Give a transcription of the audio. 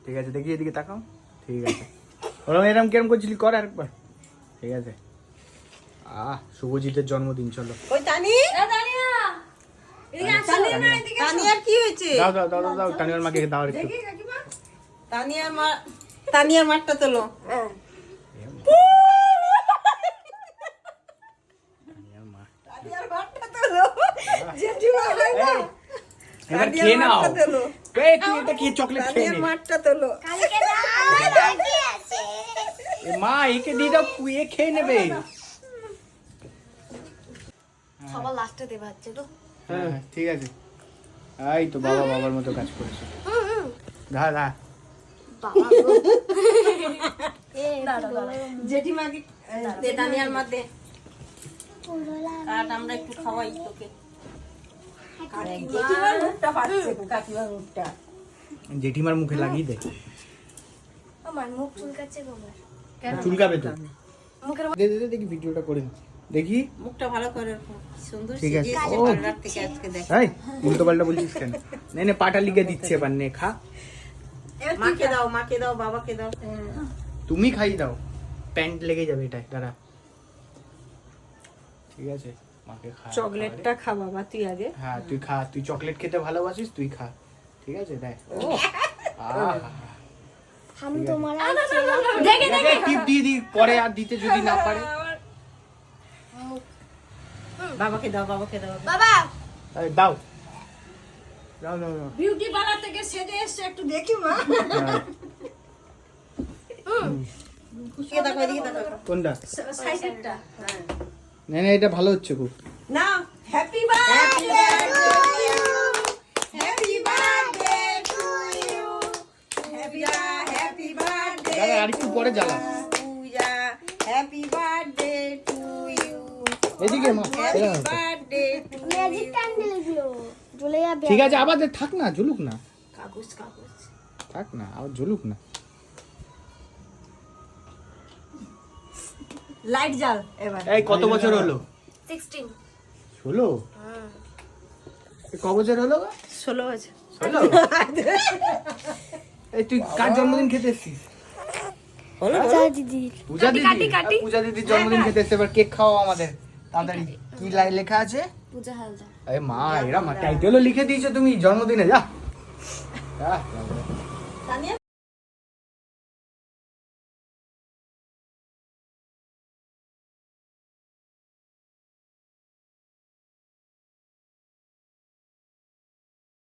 ঠিক আছে, দেখি এদিকে তাকাও। ঠিক আছে, ওরকম এরকম কেরম করছিলি কর আরেকবার। ঠিক আছে। শুভজিতের জন্মদিন, চলো। ওই তানি, তানিয়ার কি হয়েছে? দাও দাও দাও দাও, তানিয়ার মাকে দাও একটু। তানিয়ার মাঠটা তোলো। তানিয়ার মা, তানিয়ার মাঠটা তোলো। জেঠিমা হয় না? এবার খেয়ে নাও। এই তুই এটা কি চকলেট খেয়ে তানিয়ার নে। মাঠটা তোলো। এ মা, একে দিয়ে দাও, এ খেয়ে নেবে। সবার লাস্টে দেবে হচ্ছে তো। হ্যাঁ ঠিক আছে। এই তো বাবা বাবার মতো কাজ করেছে। দা দা জেঠিমাকে দে, তানিয়ার মা দে। কাট, আমরা একটু খাওয়াই তোকে। জেঠিমার মুখটা ফাটছে, কাকিমার মুখটা। জেঠিমার মুখে লাগিয়ে দে। আমার মুখ চুলকাচ্ছে গোমর। চুলকাবে তো। দে দে দে, দেখি ভিডিওটা করে নি। দেখি। মুখটা ভালো করে সুন্দর ঠিক আছে। সেজেছে ও। পার্লার থেকে আজকে দেখ। এই উল্টো পাল্টা বলছিস কেন? নে নে, পাটা লিখে দিচ্ছে এবার, নে খা। মাকে দাও, মাকে দাও, বাবাকে দাও। তুমি খাই দাও, প্যান্ট লেগে যাবে এটাই, দাঁড়া। ঠিক আছে, মাকে খা। চকলেটটা খা বাবা তুই আগে। হ্যাঁ তুই খা, তুই চকলেট খেতে ভালোবাসিস, তুই খা। ঠিক আছে, দেখ। हम तुम्हारा দেখে টিপ দিয়ে দি, পরে আর দিতে যদি না পারে। বাবাকে দাও, বাবাকে দাও। বাবা এই দাও দাও দাও দাও। বিউটি পার্লার থেকে সেজে এসে একটু দেখি মা। এদিকে দেখো, এদিকে দেখো। কোনটা? সাইডেরটা। না না, এটা ভালো হচ্ছে খুব। না, happy birthday to you, happy birthday to you, happy birthday. দাদা আর একটু পরে জ্বালা। Puja, happy birthday to you, এদিকে মা, happy birthday to magic time দিলো চলে যাবে ঠিক আছে, আবার থাক না, ঝুলুক না, কাগজ কাগজ। থাক না, আবার ঝুলুক না। লাইট জ্বাল এবার। এই কত বছর হলো? 16 16? ক বছর হলো? 16 বছর। 16? এই তুই কার জন্মদিন খেতে এসেছিস? যা দিদি পূজা দিদি। পূজা দিদির জন্মদিন খেতে এসেছে, এবার কেক খাওয়াও আমাদের তাড়াতাড়ি। কি লেখা আছে? পূজা হালদার আরে মা, এরা টাইটেলও লিখে দিয়েছো তুমি জন্মদিনে। যা তানিয়া